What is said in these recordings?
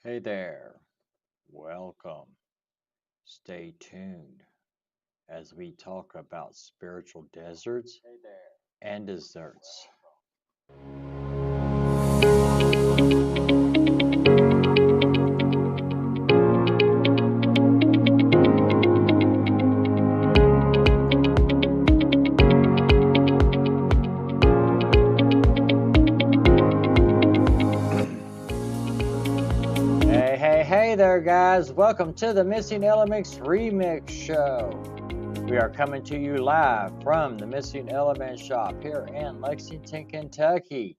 Hey there, welcome. Stay tuned as we talk about spiritual deserts and desserts. Hey there, guys. Welcome to the Missing Elements Remix Show. We are coming to you live from the Missing Elements shop here in Lexington, Kentucky.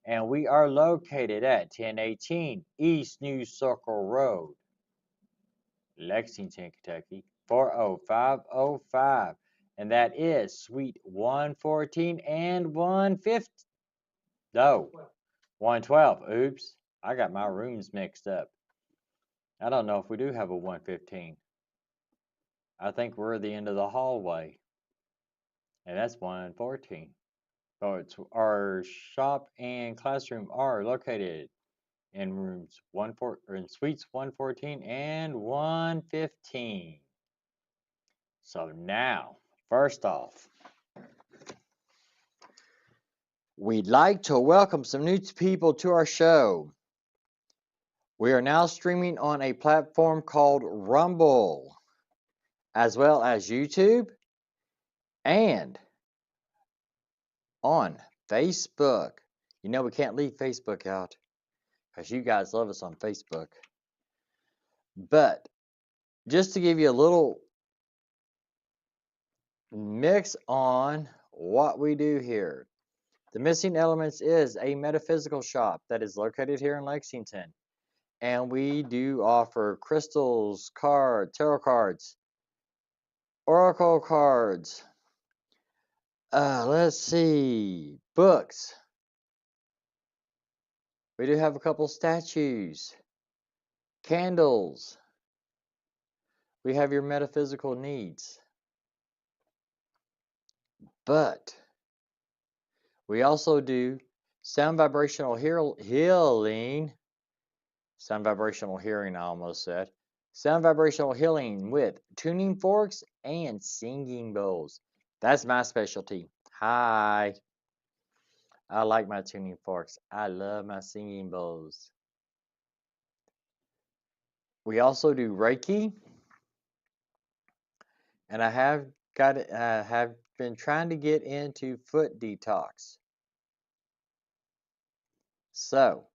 And we are located at 1018 East New Circle Road, Lexington, Kentucky, 40505. And that is Suite 114 and 150. No, 112. Oops, I got my rooms mixed up. I don't know if we do have a 115. I think we're at the end of the hallway, and that's 114. So it's our shop and classroom are located in rooms or in suites 114 and 115. So now, first off, we'd like to welcome some new people to our show. We are now streaming on a platform called Rumble, as well as YouTube and on Facebook. You know we can't leave Facebook out because you guys love us on Facebook. But just to give you a little mix on what we do here, the Missing Elements is a metaphysical shop that is located here in Lexington. And we do offer crystals, tarot cards, oracle cards, let's see, books. We do have a couple statues, candles. We have your metaphysical needs. But we also do sound vibrational healing. Sound vibrational hearing, I almost said. Sound vibrational healing with tuning forks and singing bowls. That's my specialty. Hi. I like my tuning forks. I love my singing bowls. We also do Reiki. And I have been trying to get into foot detox. So,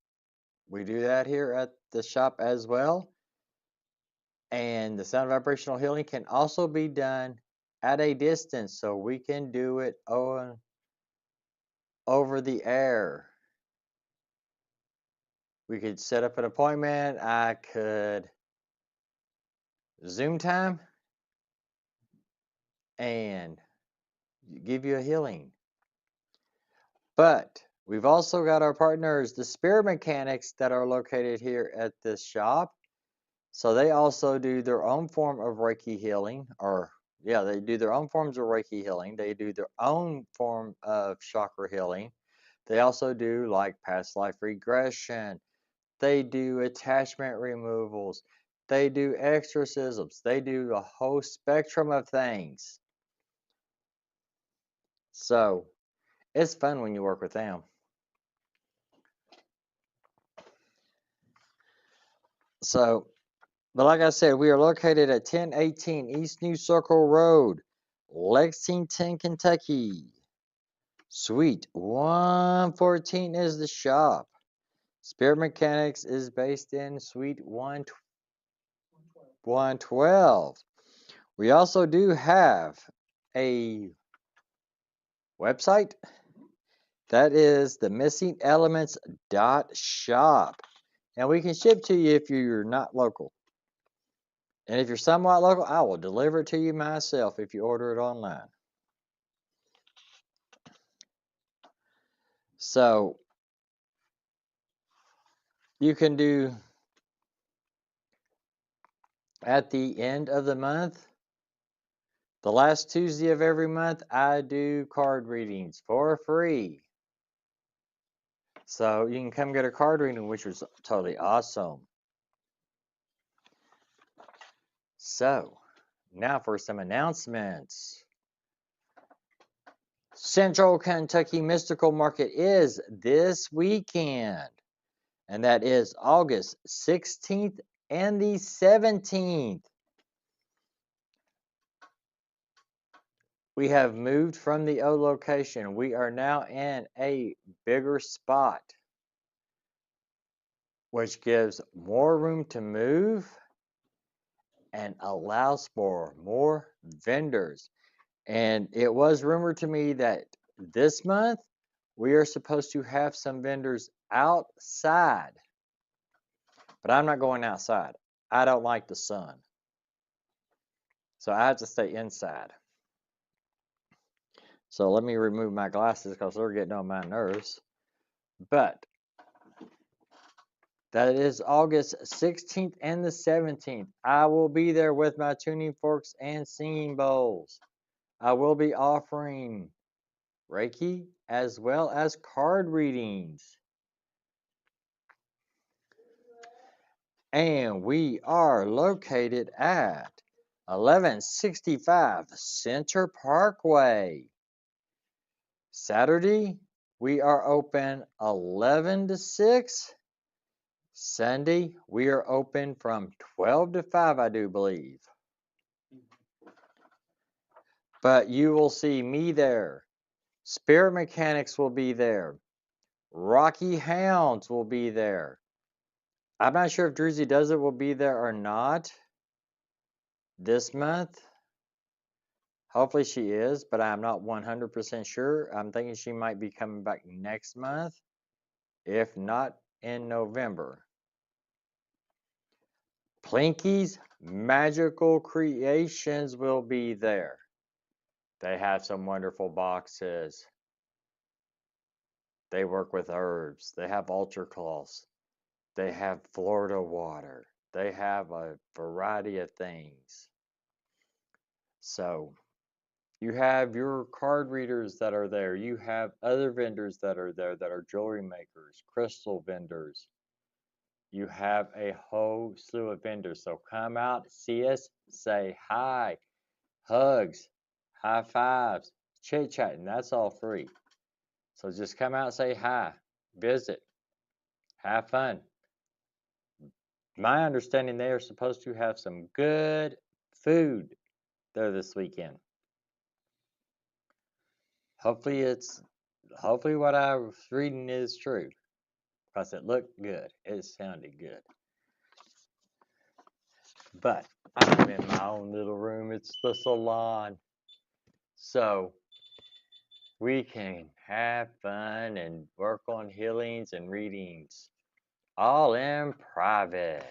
we do that here at the shop as well. And the sound vibrational healing can also be done at a distance, so we can do it over the air. We could set up an appointment. I could Zoom time and give you a healing. But we've also got our partners, the Spirit Mechanics, that are located here at this shop. So they also do their own form of Reiki healing, they do their own forms of Reiki healing. They do their own form of chakra healing. They also do like past life regression. They do attachment removals. They do exorcisms. They do a whole spectrum of things. So it's fun when you work with them. But like I said, we are located at 1018 East New Circle Road, Lexington, Kentucky. Suite 114 is the shop. Spirit Mechanics is based in Suite 112. We also do have a website. That is the missingelements.shop. And we can ship to you if you're not local. And if you're somewhat local, I will deliver it to you myself if you order it online. So you can do at the end of the month, the last Tuesday of every month, I do card readings for free. So you can come get a card reading, which was totally awesome. So, now for some announcements. Central Kentucky Mystical Market is this weekend, and that is August 16th and the 17th. We have moved from the old location. We are now in a bigger spot, which gives more room to move and allows for more vendors. And it was rumored to me that this month we are supposed to have some vendors outside, but I'm not going outside. I don't like the sun, so I have to stay inside. So let me remove my glasses because they're getting on my nerves. But that is August 16th and the 17th. I will be there with my tuning forks and singing bowls. I will be offering Reiki as well as card readings. And we are located at 1165 Center Parkway. Saturday, we are open 11 to 6. Sunday, we are open from 12 to 5, I do believe. But you will see me there. Spirit Mechanics will be there. Rocky Hounds will be there. I'm not sure if Druzy Does It will be there or not this month. Hopefully she is, but I'm not 100% sure. I'm thinking she might be coming back next month, if not in November. Plinky's Magical Creations will be there. They have some wonderful boxes. They work with herbs. They have ultra cloths. They have Florida water. They have a variety of things. So you have your card readers that are there. You have other vendors that are there that are jewelry makers, crystal vendors. You have a whole slew of vendors. So come out, see us, say hi, hugs, high fives, chit chat, and that's all free. So just come out, say hi, visit, have fun. My understanding, they are supposed to have some good food there this weekend. Hopefully what I was reading is true, because it looked good. It sounded good. But I'm in my own little room. It's the salon. So we can have fun and work on healings and readings, all in private.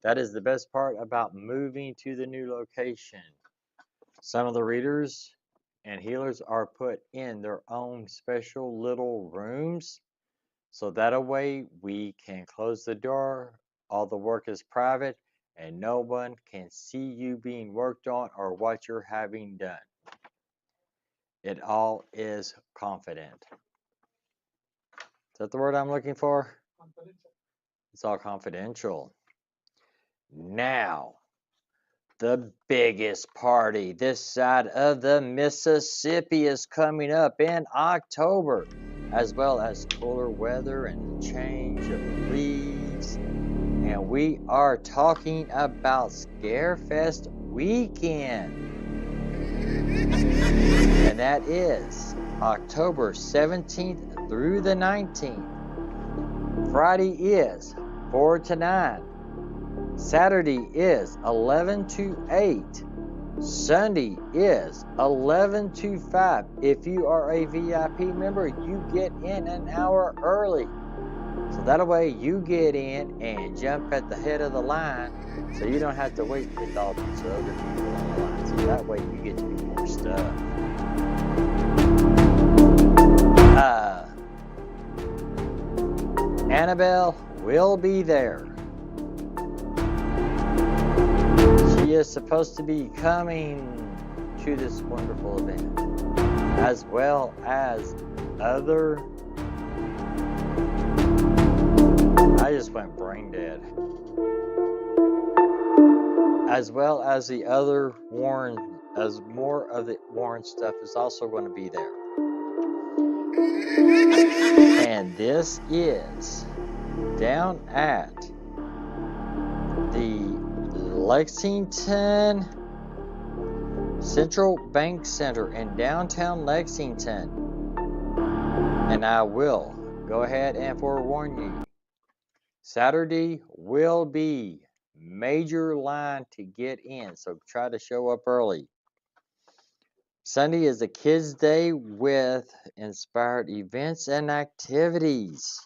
That is the best part about moving to the new location. Some of the readers and healers are put in their own special little rooms, so that way we can close the door. All the work is private and no one can see you being worked on or what you're having done. It all is confident. Is that the word I'm looking for? Confidential. It's all confidential. Now, the biggest party this side of the Mississippi is coming up in October, as well as cooler weather and the change of leaves. And we are talking about Scarefest weekend. And that is October 17th through the 19th. Friday is 4 to 9. Saturday is 11 to 8. Sunday is 11 to 5. If you are a VIP member, you get in an hour early. So that way you get in and jump at the head of the line, so you don't have to wait with all these other people on the line. So that way you get to do more stuff. Annabelle will be there. She is supposed to be coming to this wonderful event, as well as other... I just went brain dead. as well as the other Warren, as more of the Warren stuff is also going to be there. And this is down at the Lexington Central Bank Center in downtown Lexington. And I will go ahead and forewarn you, Saturday will be major line to get in, so try to show up early. Sunday is the Kids' Day with inspired events and activities.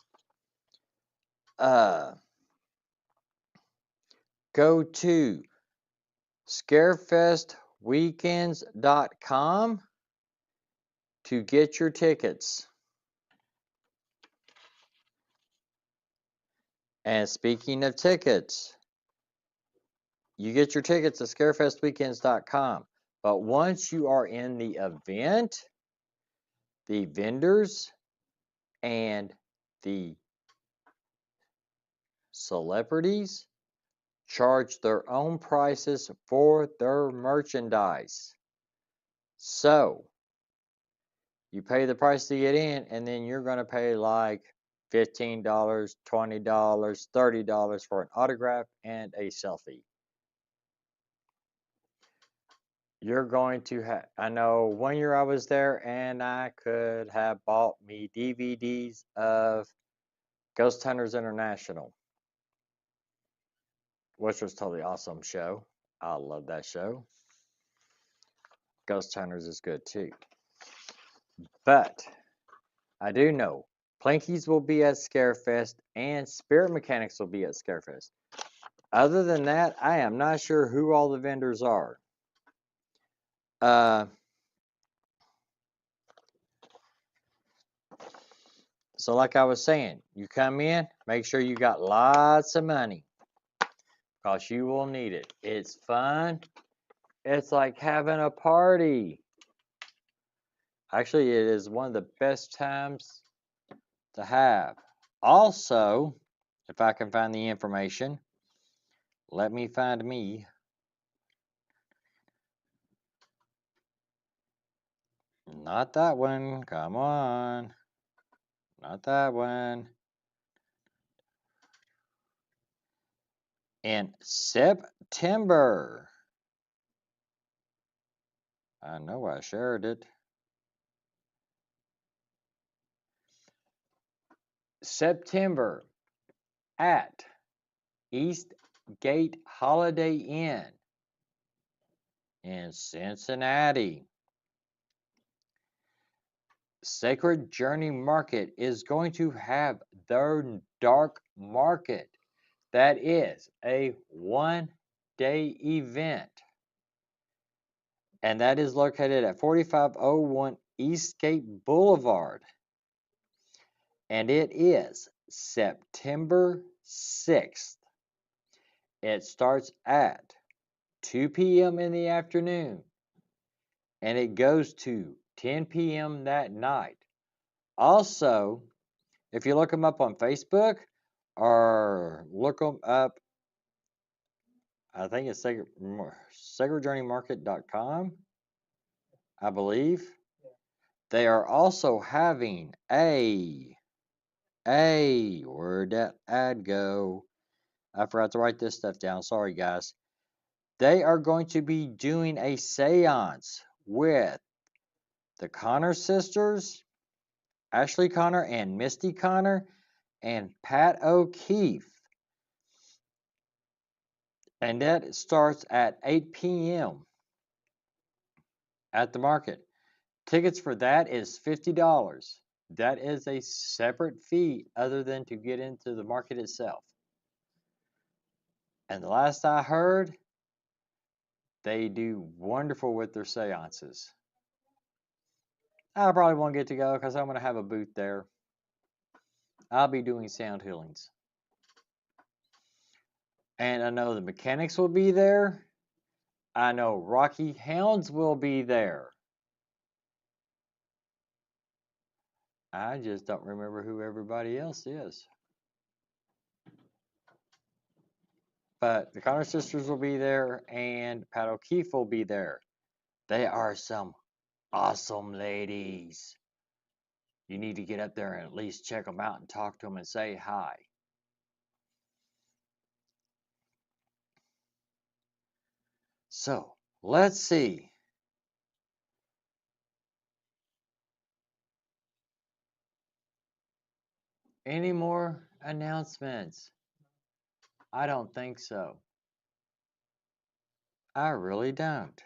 Go to scarefestweekends.com to get your tickets. And speaking of tickets, you get your tickets at scarefestweekends.com. But once you are in the event, the vendors and the celebrities charge their own prices for their merchandise. So, you pay the price to get in, and then you're going to pay like $15, $20, $30 for an autograph and a selfie. You're going to have, I know one year I was there and I could have bought me DVDs of Ghost Hunters International, which was totally awesome show. I love that show. Ghost Hunters is good too. But I do know Plankies will be at Scarefest and Spirit Mechanics will be at Scarefest. Other than that, I am not sure who all the vendors are. So like I was saying, you come in, make sure you got lots of money, because you will need it. It's fun. It's like having a party. Actually, it is one of the best times to have. Also, if I can find the information, let me find me. Not that one. Come on. Not that one. In September. I know I shared it. September at Eastgate Holiday Inn in Cincinnati. Sacred Journey Market is going to have their dark market. That is a one-day event. And that is located at 4501 Eastgate Boulevard. And it is September 6th. It starts at 2 p.m. in the afternoon. And it goes to 10 p.m. that night. Also, if you look them up on Facebook or look them up, I think it's sacredjourneymarket.com, I believe. They are also having where'd that ad go? I forgot to write this stuff down. Sorry, guys. They are going to be doing a seance with the Connor sisters, Ashley Connor and Misty Connor, and Pat O'Keefe. And that starts at 8 p.m. at the market. Tickets for that is $50. That is a separate fee other than to get into the market itself. And the last I heard, they do wonderful with their seances. I probably won't get to go because I'm going to have a booth there. I'll be doing sound healings. And I know the mechanics will be there. I know Rocky Hounds will be there. I just don't remember who everybody else is. But the Connor sisters will be there, and Pat O'Keefe will be there. They are some awesome ladies. You need to get up there and at least check them out and talk to them and say hi. So, let's see. Any more announcements? I don't think so. I really don't.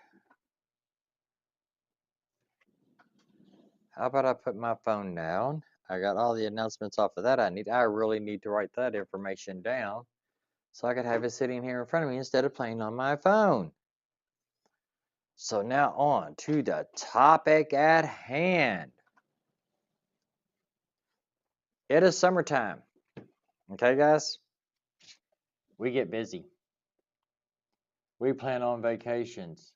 How about I put my phone down? I got all the announcements off of that I need. I really need to write that information down so I could have it sitting here in front of me instead of playing on my phone. So now on to the topic at hand. It is summertime. Okay, guys? We get busy. We plan on vacations.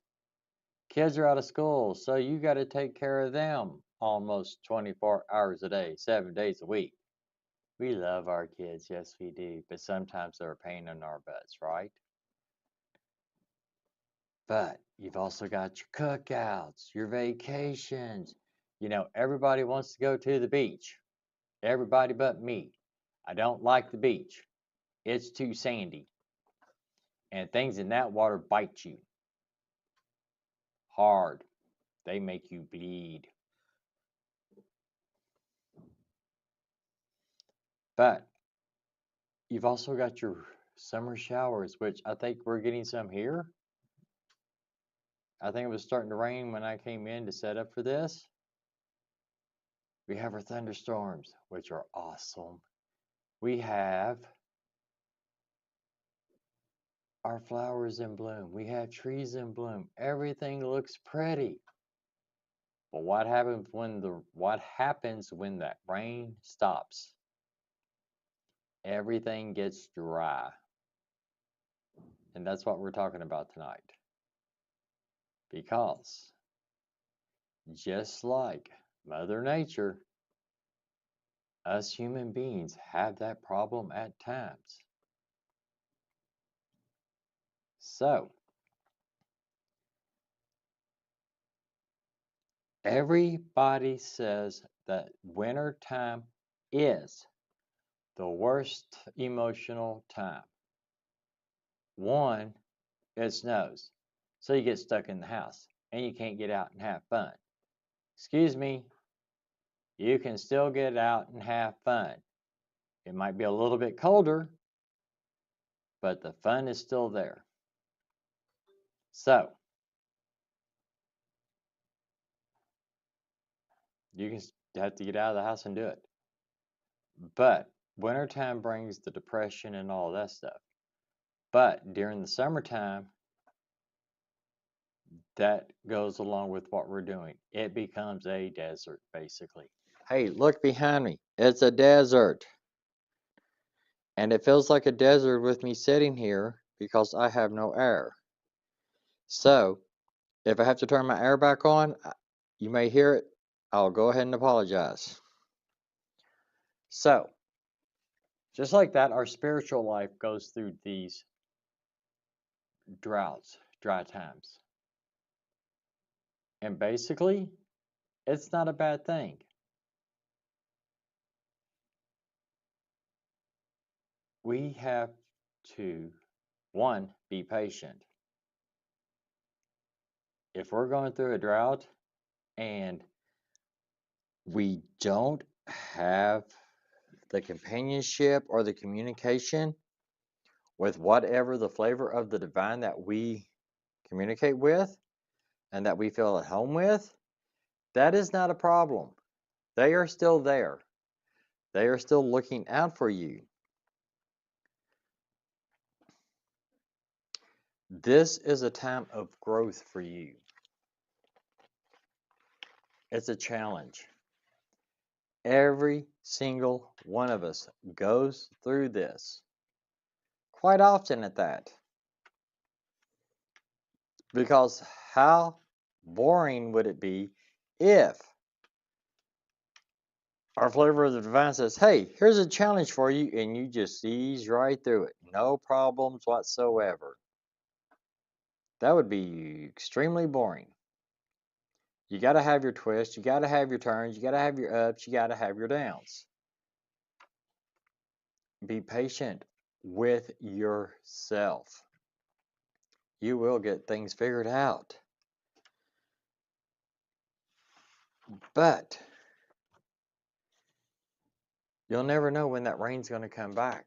Kids are out of school, so you got to take care of them almost 24 hours a day, 7 days a week. We love our kids, yes, we do, but sometimes they're a pain in our butts, right? But you've also got your cookouts, your vacations. You know, everybody wants to go to the beach. Everybody but me. I don't like the beach. It's too sandy. And things in that water bite you hard. They make you bleed. But you've also got your summer showers, which I think we're getting some here. I think it was starting to rain when I came in to set up for this. We have our thunderstorms, which are awesome. We have our flowers in bloom. We have trees in bloom. Everything looks pretty. But what happens when that rain stops? Everything gets dry. And that's what we're talking about tonight. Because just like Mother Nature, us human beings have that problem at times. So, everybody says that winter time is the worst emotional time. One, it snows, so you get stuck in the house and you can't get out and have fun. Excuse me, you can still get out and have fun. It might be a little bit colder, but the fun is still there. So, you have to get out of the house and do it. But wintertime brings the depression and all that stuff. But during the summertime, that goes along with what we're doing. It becomes a desert, basically. Hey, look behind me. It's a desert. And it feels like a desert with me sitting here because I have no air. So, if I have to turn my air back on, you may hear it. I'll go ahead and apologize. So, just like that, our spiritual life goes through these droughts, dry times. And basically, it's not a bad thing. We have to, one, be patient. If we're going through a drought and we don't have the companionship or the communication with whatever the flavor of the divine that we communicate with and that we feel at home with, that is not a problem. They are still there. They are still looking out for you. This is a time of growth for you. It's a challenge. Every single one of us goes through this, quite often at that. Because how boring would it be if Our flavor of the divine says, hey, here's a challenge for you, and you just ease right through it. No problems whatsoever. That would be extremely boring. You got to have your twists, you got to have your turns, you got to have your ups, you got to have your downs. Be patient with yourself. You will get things figured out. But you'll never know when that rain's going to come back.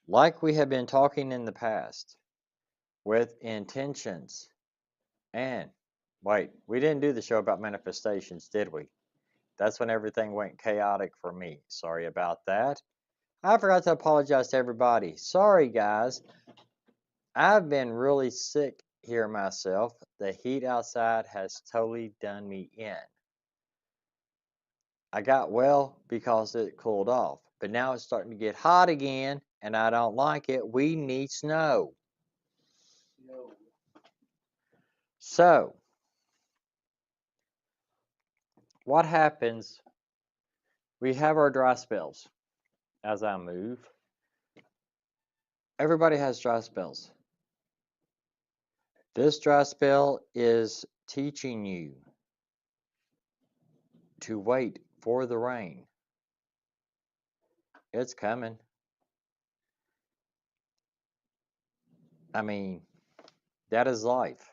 Like we have been talking in the past with intentions. And wait, we didn't do the show about manifestations, did we? That's when everything went chaotic for me. Sorry about that. I forgot to apologize to everybody. Sorry, guys. I've been really sick here myself. The heat outside has totally done me in. I got well because it cooled off, but now it's starting to get hot again, and I don't like it. We need snow. So, what happens? We have our dry spells as I move. Everybody has dry spells. This dry spell is teaching you to wait for the rain. It's coming. I mean, that is life.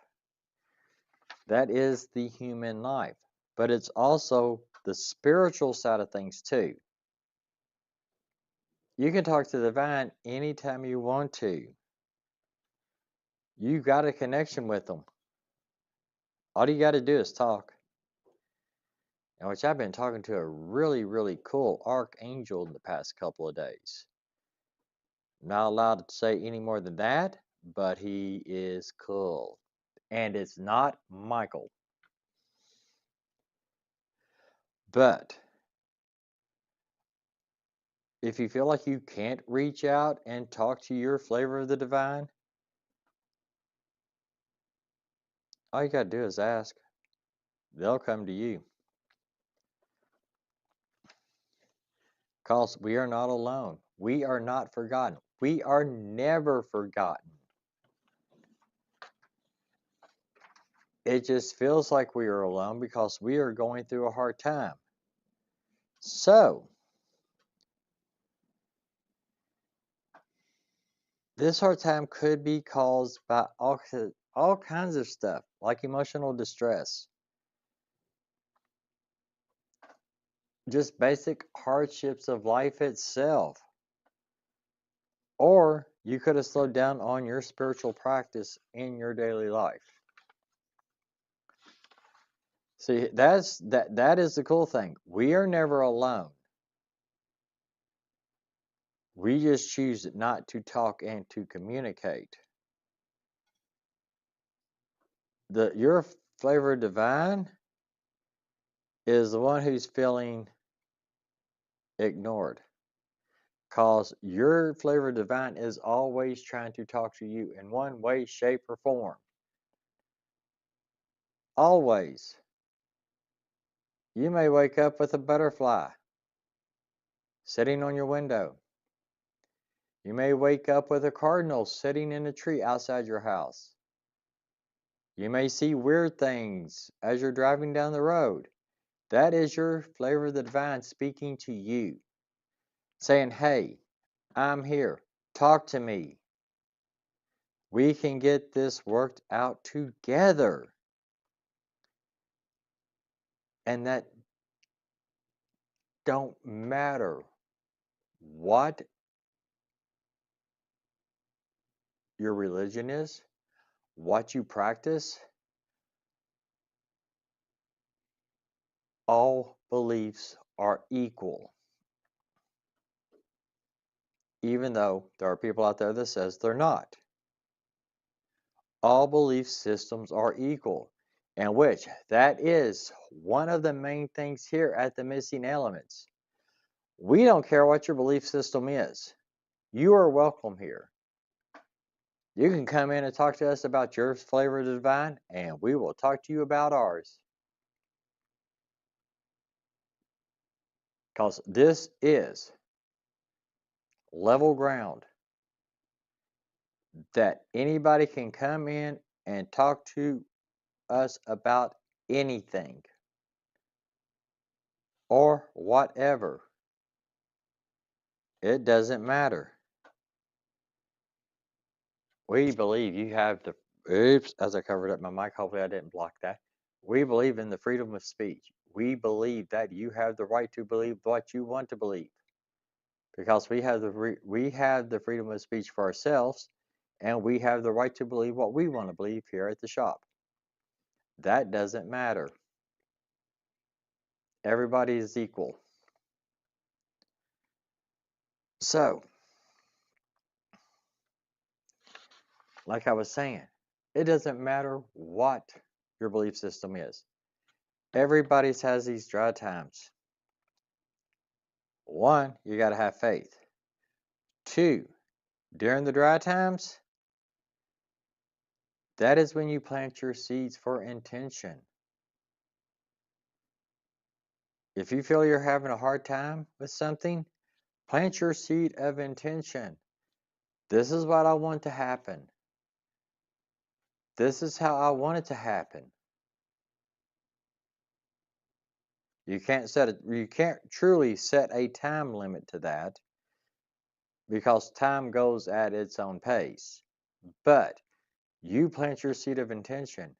That is the human life. But it's also the spiritual side of things too. You can talk to the divine anytime you want to. You got a connection with them. All you got to do is talk. And which I've been talking to a really, really cool archangel in the past couple of days. Not allowed to say any more than that, but he is cool. And it's not Michael. But if you feel like you can't reach out and talk to your flavor of the divine, all you got to do is ask. They'll come to you. Because we are not alone. We are not forgotten. We are never forgotten. It just feels like we are alone because we are going through a hard time. So, this hard time could be caused by all kinds of stuff, like emotional distress, just basic hardships of life itself. Or you could have slowed down on your spiritual practice in your daily life. See, that is the cool thing. We are never alone. We just choose not to talk and to communicate. Your flavor divine is the one who's feeling ignored. Because your flavor divine is always trying to talk to you in one way, shape, or form. Always. You may wake up with a butterfly sitting on your window. You may wake up with a cardinal sitting in a tree outside your house. You may see weird things as you're driving down the road. That is your flavor of the divine speaking to you, saying, hey, I'm here. Talk to me. We can get this worked out together. And that don't matter what your religion is, what you practice, all beliefs are equal. Even though there are people out there that says they're not. All belief systems are equal, and which that is one of the main things here at the Missing Elements. We don't care what your belief system is. You are welcome here. You can come in and talk to us about your flavor of the divine, and we will talk to you about ours. Because this is level ground that anybody can come in and talk to us about anything or whatever. It doesn't matter. We believe you have the, oops, as I covered up my mic, hopefully I didn't block that. We believe in the freedom of speech. We believe that you have the right to believe what you want to believe, because we have the freedom of speech for ourselves, and we have the right to believe what we want to believe here at the shop. That doesn't matter. Everybody is equal. So, like I was saying, it doesn't matter what your belief system is. Everybody has these dry times. One, you got to have faith. Two, during the dry times, that is when you plant your seeds for intention. If you feel you're having a hard time with something, plant your seed of intention. This is what I want to happen. This is how I want it to happen. You can't truly set a time limit to that, because time goes at its own pace. But you plant your seed of intention,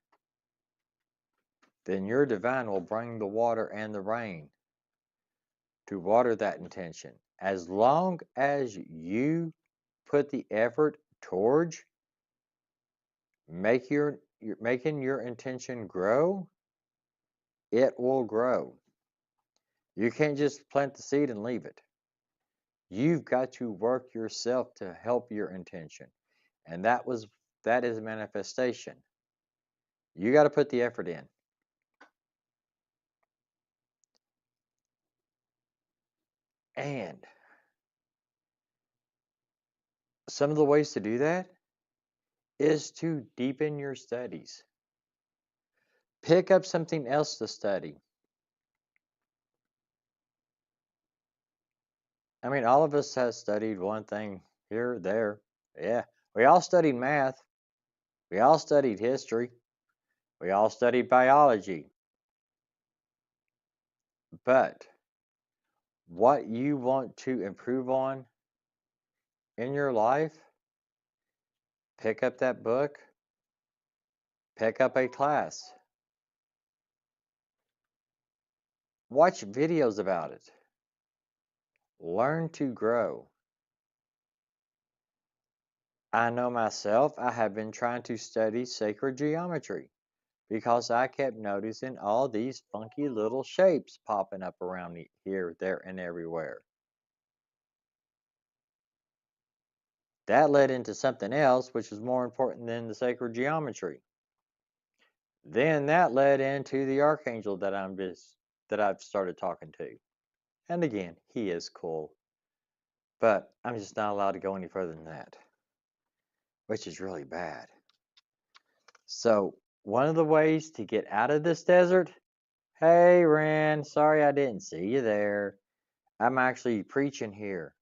then your divine will bring the water and the rain to water that intention. As long as you put the effort towards making your intention grow, it will grow. You can't just plant the seed and leave it. You've got to work yourself to help your intention. And that is manifestation. You got to put the effort in. And some of the ways to do that is to deepen your studies. Pick up something else to study. I mean, all of us has studied one thing here, there. Yeah, we all studied math. We all studied history. We all studied biology. But what you want to improve on in your life, pick up that book, pick up a class, watch videos about it, learn to grow. I know myself, I have been trying to study sacred geometry because I kept noticing all these funky little shapes popping up around me here, there, and everywhere. That led into something else, which was more important than the sacred geometry. Then that led into the archangel that I've started talking to. And again, he is cool. But I'm just not allowed to go any further than that, which is really bad. So, one of the ways to get out of this desert, hey, Ren, sorry I didn't see you there. I'm actually preaching here.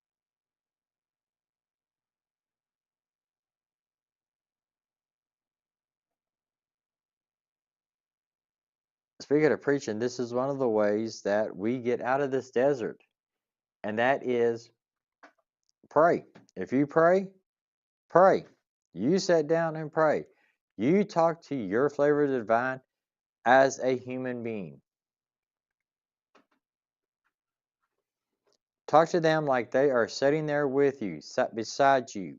Speaking of preaching, this is one of the ways that we get out of this desert, and that is pray. If you pray, pray. You sit down and pray. You talk to your flavor of the divine as a human being. Talk to them like they are sitting there with you, sat beside you,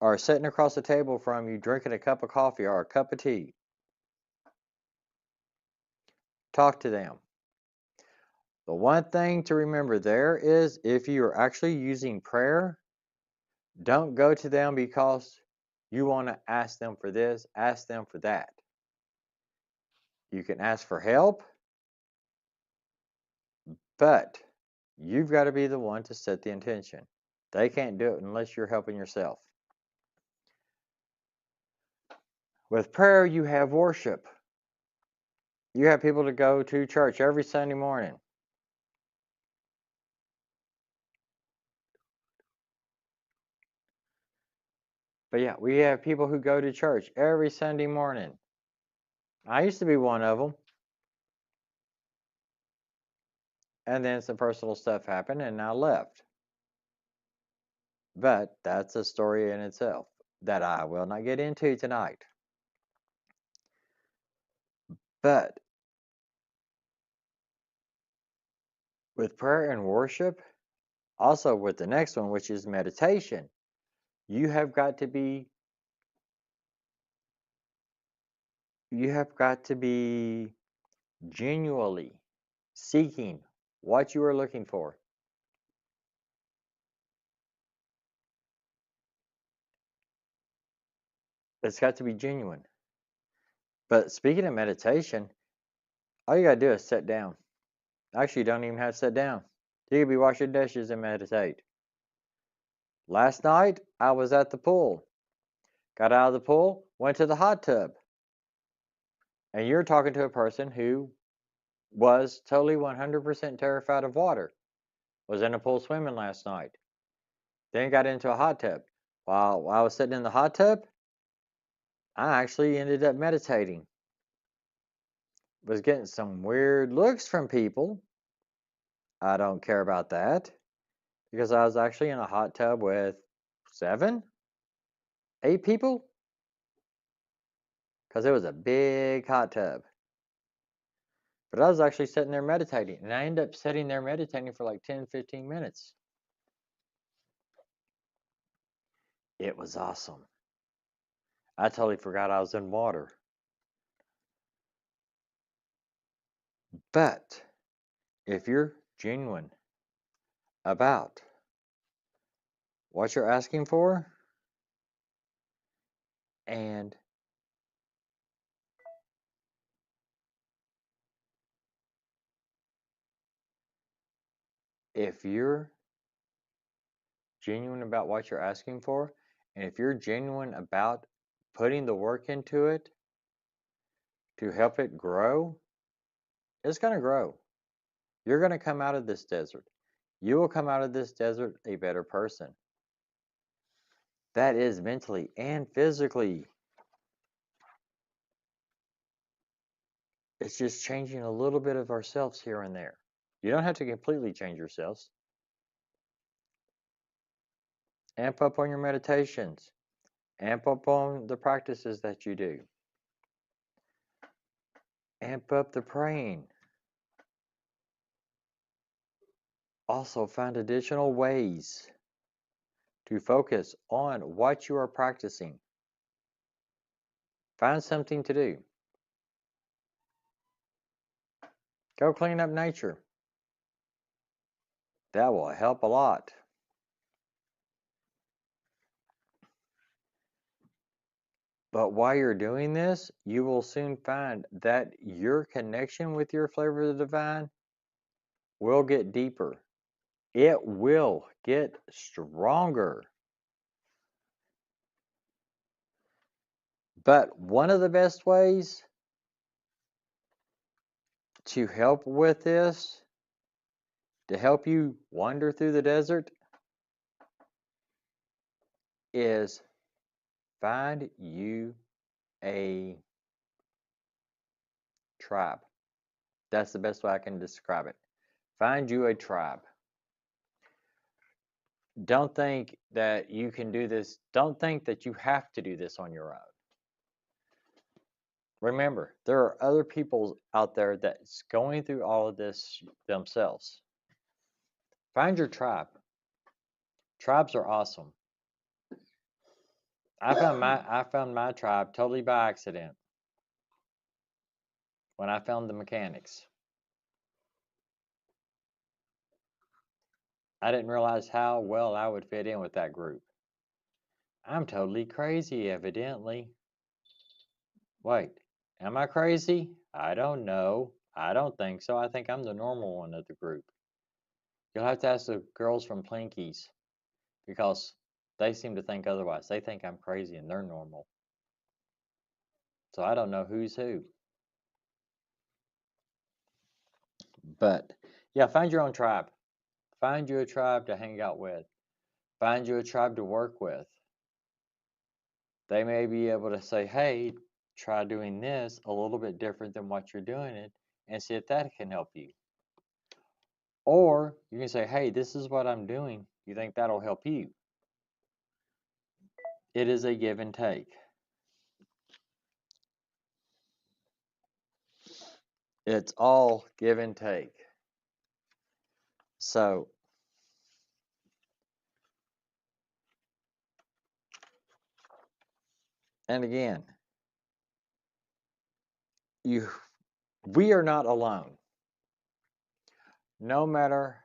or sitting across the table from you, drinking a cup of coffee or a cup of tea. Talk to them. The one thing to remember there is, if you are actually using prayer, don't go to them because you want to ask them for this, ask them for that. You can ask for help, but you've got to be the one to set the intention. They can't do it unless you're helping yourself. With prayer, you have worship. You have people to go to church every Sunday morning. But yeah, we have people who go to church every Sunday morning. I used to be one of them. And then some personal stuff happened and I left. But that's a story in itself that I will not get into tonight. But with prayer and worship, also with the next one, which is meditation, you have got to be genuinely seeking what you are looking for. It's got to be genuine. But speaking of meditation, all you got to do is sit down. Actually, you don't even have to sit down. You could be washing dishes and meditate. Last night, I was at the pool. Got out of the pool, went to the hot tub. And you're talking to a person who was totally 100% terrified of water. Was in a pool swimming last night. Then got into a hot tub. While I was sitting in the hot tub, I actually ended up meditating. Was getting some weird looks from people. I don't care about that because I was actually in a hot tub with 7, 8 people because it was a big hot tub. But I was actually sitting there meditating, and I ended up sitting there meditating for like 10, 15 minutes. It was awesome. I totally forgot I was in water. But if you're genuine about what you're asking for, and if you're genuine about what you're asking for, and if you're genuine about putting the work into it to help it grow, it's going to grow. You're going to come out of this desert. You will come out of this desert a better person. That is mentally and physically. It's just changing a little bit of ourselves here and there. You don't have to completely change yourselves. Amp up on your meditations. Amp up on the practices that you do. Amp up the praying. Also, find additional ways to focus on what you are practicing. Find something to do. Go clean up nature. That will help a lot. But while you're doing this, you will soon find that your connection with your flavor of the divine will get deeper. It will get stronger. But one of the best ways to help with this, to help you wander through the desert, is find you a tribe. That's the best way I can describe it. Find you a tribe. Don't think that you can do this. Don't think that you have to do this on your own. Remember, there are other people out there that's going through all of this themselves. Find your tribe. Tribes are awesome. I found my tribe totally by accident when I found the mechanics. I didn't realize how well I would fit in with that group. I'm totally crazy, evidently. Wait, am I crazy? I don't know. I don't think so. I think I'm the normal one of the group. You'll have to ask the girls from Plinkies because they seem to think otherwise. They think I'm crazy and they're normal. So I don't know who's who. But yeah, find your own tribe. Find you a tribe to hang out with. Find you a tribe to work with. They may be able to say, hey, try doing this a little bit different than what you're doing it and see if that can help you. Or you can say, hey, this is what I'm doing. You think that'll help you? It is a give and take. It's all give and take. So, and again, we are not alone. No matter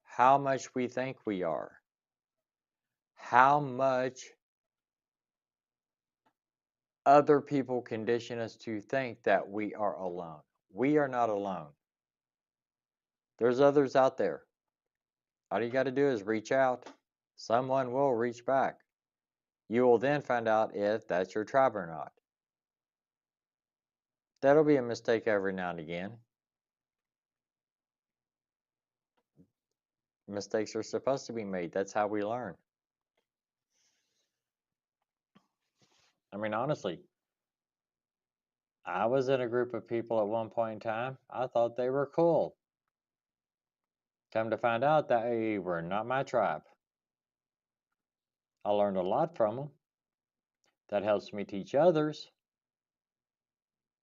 how much we think we are, how much other people condition us to think that we are alone. We are not alone. There's others out there. All you got to do is reach out. Someone will reach back. You will then find out if that's your tribe or not. That'll be a mistake every now and again. Mistakes are supposed to be made. That's how we learn. I mean, honestly, I was in a group of people at one point in time. I thought they were cool. Come to find out that they were not my tribe. I learned a lot from them. That helps me teach others.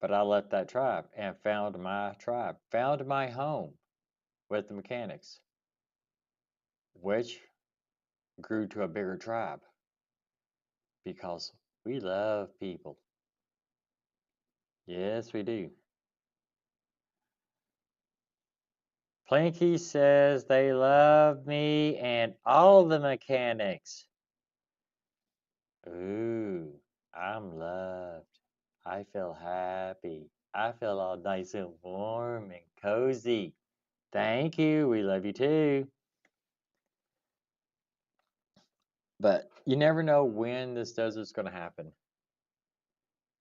But I left that tribe and found my tribe, found my home with the mechanics, which grew to a bigger tribe because we love people. Yes, we do. Plinky says they love me and all the mechanics. Ooh, I'm loved. I feel happy. I feel all nice and warm and cozy. Thank you. We love you too. But you never know when this desert's going to happen.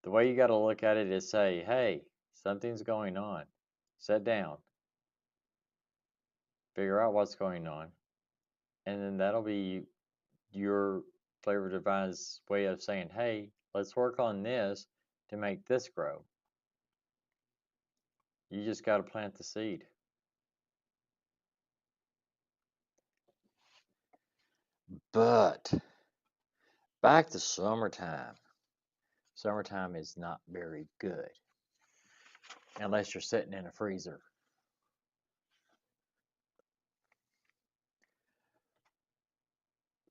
The way you got to look at it is say, hey, something's going on. Sit down. Figure out what's going on. And then that'll be your flavor divine's way of saying, hey, let's work on this to make this grow. You just got to plant the seed. But back to summertime. Summertime is not very good unless you're sitting in a freezer.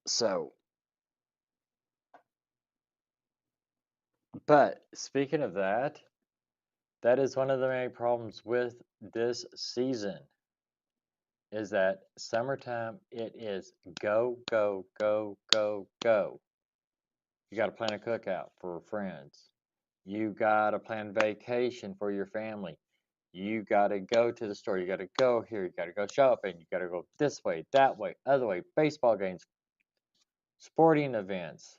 So, but speaking of that, that is one of the main problems with this season is that summertime, it is go, go, go, go, go. You got to plan a cookout for friends. You got to plan vacation for your family. You got to go to the store. You got to go here. You got to go shopping. You got to go this way, that way, other way. Baseball games, sporting events.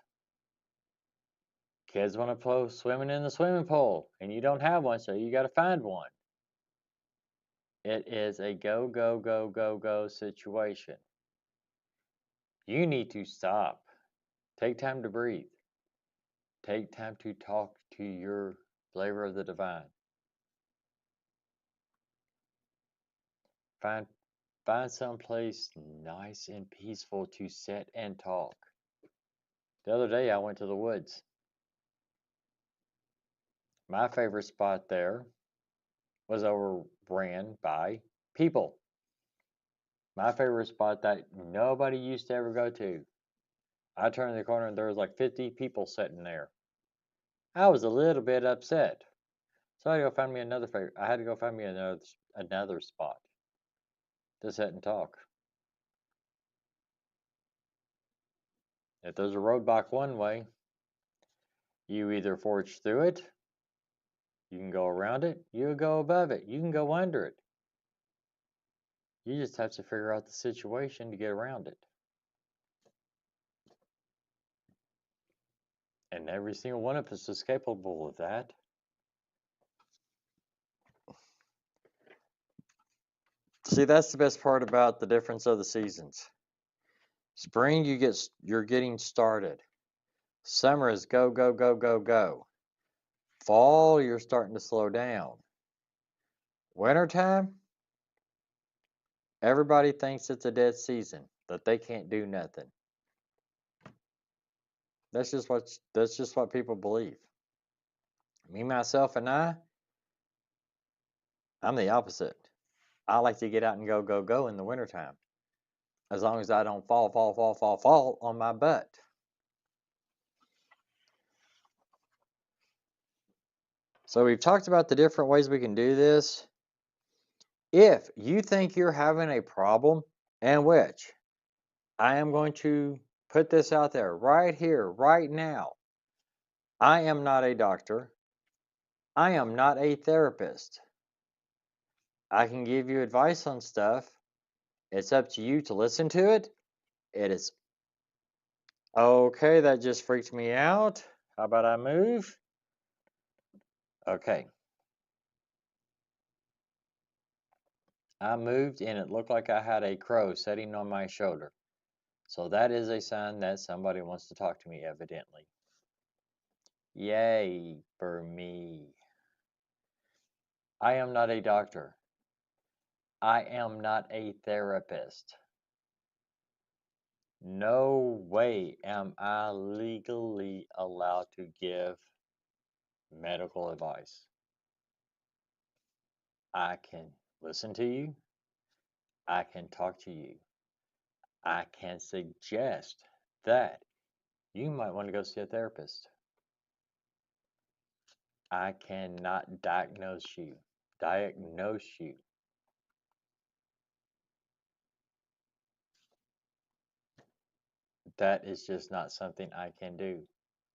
Kids want to go swimming in the swimming pool, and you don't have one, so you got to find one. It is a go, go, go, go, go situation. You need to stop. Take time to breathe. Take time to talk to your flavor of the divine. Find some place nice and peaceful to sit and talk. The other day I went to the woods. My favorite spot there was overran by people. My favorite spot that nobody used to ever go to. I turned the corner and there was like 50 people sitting there. I was a little bit upset. So I had to go find me another favorite. I had to go find me another spot to sit and talk. If there's a roadblock one way, you either forge through it, you can go around it, you can go above it, you can go under it. You just have to figure out the situation to get around it. And every single one of us is capable of that. See, that's the best part about the difference of the seasons. Spring, you're getting started. Summer is go, go, go, go, go. Fall, you're starting to slow down. Wintertime, everybody thinks it's a dead season, that they can't do nothing. That's just what people believe. Me, myself, and I'm the opposite. I like to get out and go, go, go in the wintertime. As long as I don't fall on my butt. So we've talked about the different ways we can do this. If you think you're having a problem, and which I am going to put this out there right here, right now. I am not a doctor. I am not a therapist. I can give you advice on stuff. It's up to you to listen to it. It is okay. That just freaked me out. How about I move? Okay. I moved and it looked like I had a crow sitting on my shoulder. So that is a sign that somebody wants to talk to me, evidently. Yay for me. I am not a doctor. I am not a therapist. No way am I legally allowed to give medical advice. I can listen to you. I can talk to you. I can suggest that you might want to go see a therapist. I cannot diagnose you. That is just not something I can do.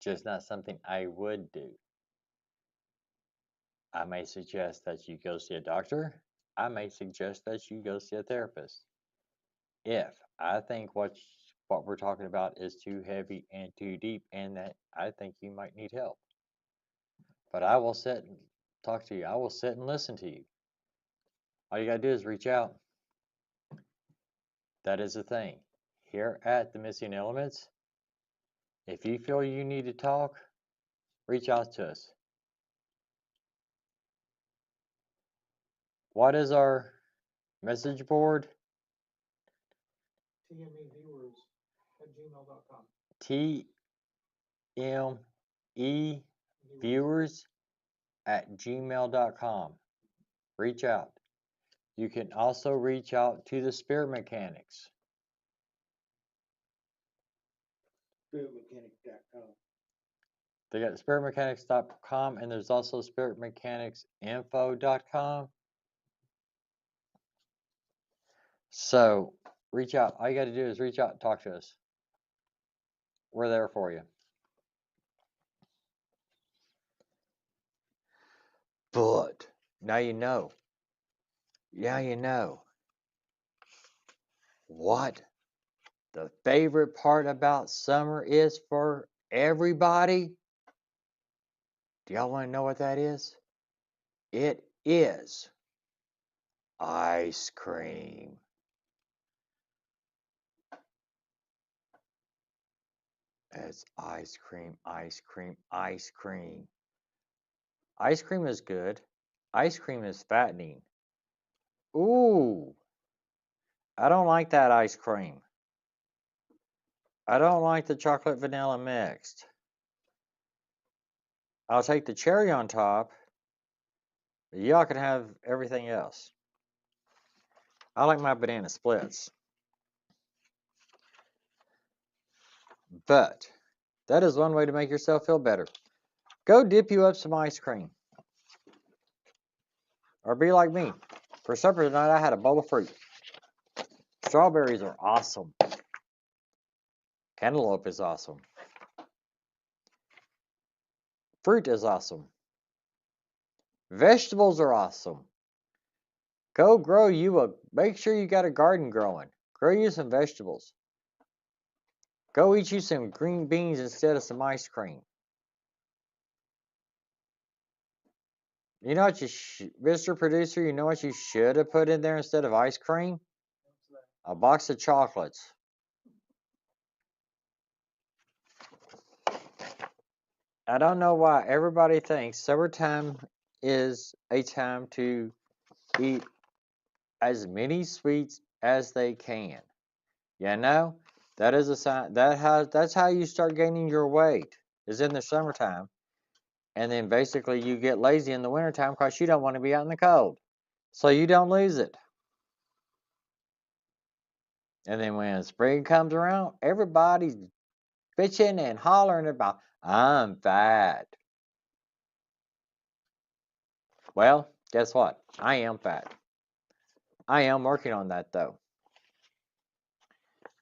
Just not something I would do. I may suggest that you go see a doctor. I may suggest that you go see a therapist. If I think what we're talking about is too heavy and too deep and that I think you might need help. But I will sit and talk to you. I will sit and listen to you. All you got to do is reach out. That is the thing. Here at the Missing Elements, if you feel you need to talk, reach out to us. What is our message board? TME viewers at gmail.com. Reach out. You can also reach out to the Spirit Mechanics. SpiritMechanics.com. They got spiritmechanics.com and there's also spiritmechanicsinfo.com. So reach out. All you got to do is reach out and talk to us. We're there for you. But now you know. Now you know what the favorite part about summer is for everybody. Do y'all want to know what that is? It is ice cream. It's ice cream, ice cream, ice cream. Ice cream is good. Ice cream is fattening. Ooh, I don't like that ice cream. I don't like the chocolate vanilla mixed. I'll take the cherry on top. Y'all can have everything else. I like my banana splits. But that is one way to make yourself feel better. Go dip you up some ice cream. Or be like me. For supper tonight, I had a bowl of fruit. Strawberries are awesome. Cantaloupe is awesome. Fruit is awesome. Vegetables are awesome. Go grow you make sure you got a garden growing. Grow you some vegetables. Go eat you some green beans instead of some ice cream. You know what Mr. Producer, you know what you should have put in there instead of ice cream? A box of chocolates. I don't know why everybody thinks summertime is a time to eat as many sweets as they can. You know, that is a sign that's how you start gaining your weight is in the summertime. And then basically you get lazy in the wintertime because you don't want to be out in the cold. So you don't lose it. And then when spring comes around, everybody's bitching and hollering about, I'm fat. Well, guess what? I am fat. I am working on that though.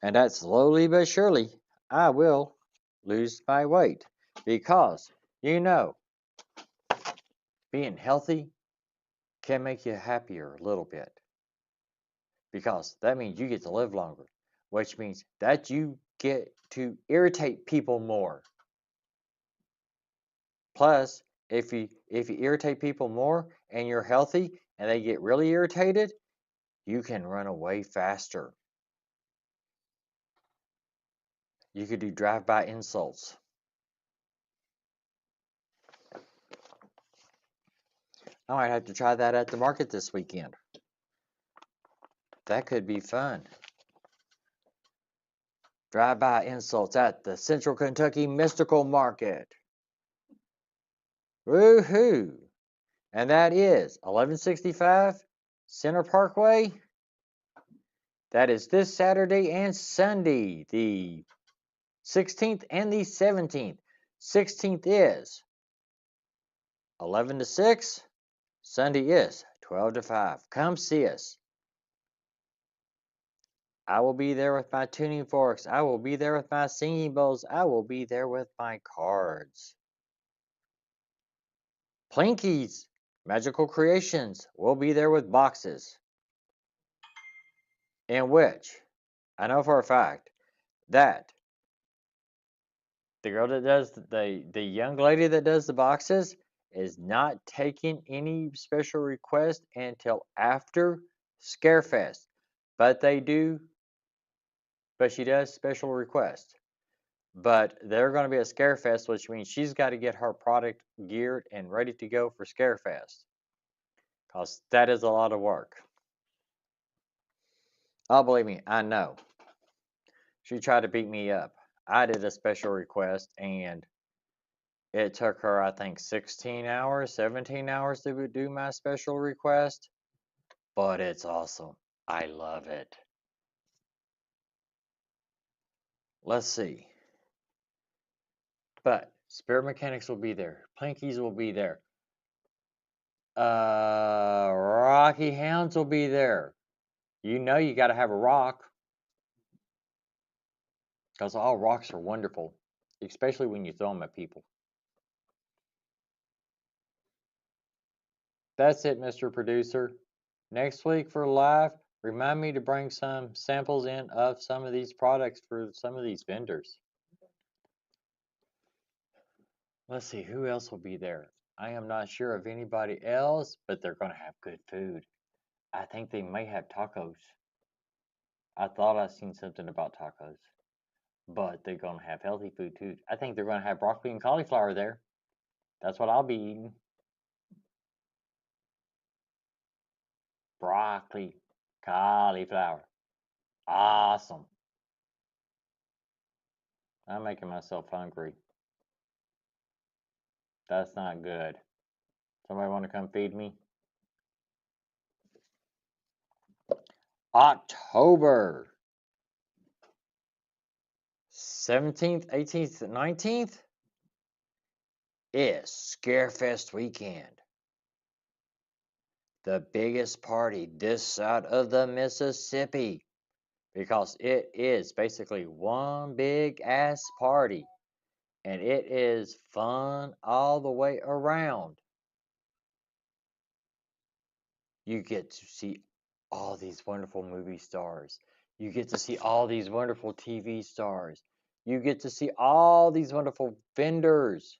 And that slowly but surely, I will lose my weight. Because, you know, being healthy can make you happier a little bit. Because that means you get to live longer, which means that you get to irritate people more. Plus, if you irritate people more and you're healthy and they get really irritated, you can run away faster. You could do drive-by insults. I might have to try that at the market this weekend. That could be fun. Drive-by insults at the Central Kentucky Mystical Market. Woohoo! And that is 1165 Center Parkway. That is this Saturday and Sunday, the 16th and the 17th. 16th is 11 to 6. Sunday is 12 to 5. Come see us. I will be there with my tuning forks. I will be there with my singing bowls. I will be there with my cards. Plinkies, Magical Creations will be there with boxes. In which, I know for a fact that the girl that does the young lady that does the boxes is not taking any special request until after Scarefest. But she does special requests. But they're going to be at Scarefest, which means she's got to get her product geared and ready to go for Scarefest. Because that is a lot of work. Oh, believe me, I know. She tried to beat me up. I did a special request and it took her, I think, 16 hours, 17 hours to do my special request. But it's awesome. I love it. Let's see. But Spirit Mechanics will be there. Plankies will be there. Rocky Hounds will be there. You know you got to have a rock. Because all rocks are wonderful. Especially when you throw them at people. That's it, Mr. Producer. Next week for live, remind me to bring some samples in of some of these products for some of these vendors. Let's see, who else will be there? I am not sure of anybody else, but they're going to have good food. I think they may have tacos. I thought I seen something about tacos, but they're going to have healthy food too. I think they're going to have broccoli and cauliflower there. That's what I'll be eating. Broccoli, cauliflower. Awesome. I'm making myself hungry. That's not good. Somebody want to come feed me? October 17th, 18th, 19th is Scarefest weekend. The biggest party this side of the Mississippi because it is basically one big ass party and it is fun all the way around. You get to see all these wonderful movie stars. You get to see all these wonderful TV stars. You get to see all these wonderful vendors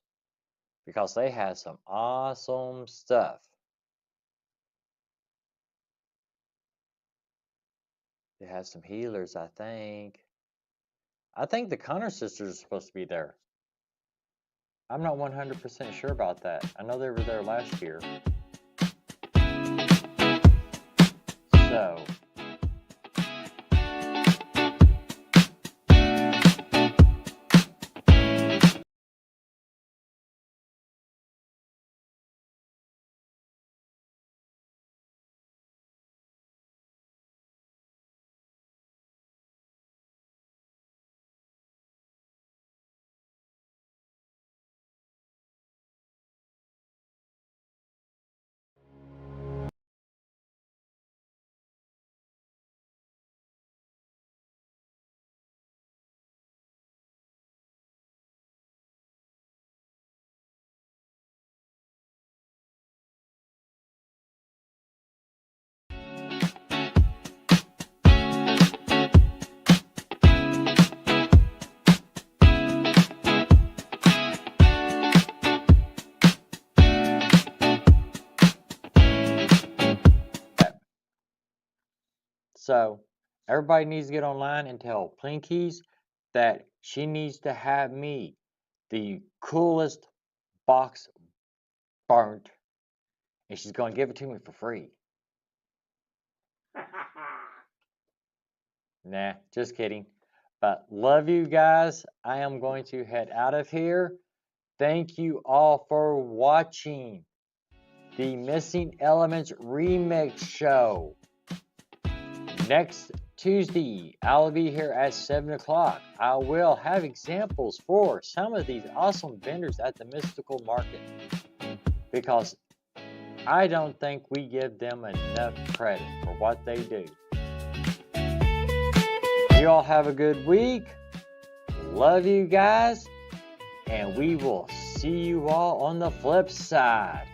because they have some awesome stuff. They have some healers, I think. I think the Connor sisters are supposed to be there. I'm not 100% sure about that. I know they were there last year. So, everybody needs to get online and tell Plinkies that she needs to have me the coolest box burnt, and she's going to give it to me for free. Nah, just kidding. But love you guys. I am going to head out of here. Thank you all for watching the Missing Elements Remix Show. Next Tuesday, I'll be here at 7 o'clock. I will have examples for some of these awesome vendors at the Mystical Market, because I don't think we give them enough credit for what they do. You all have a good week. Love you guys. And we will see you all on the flip side.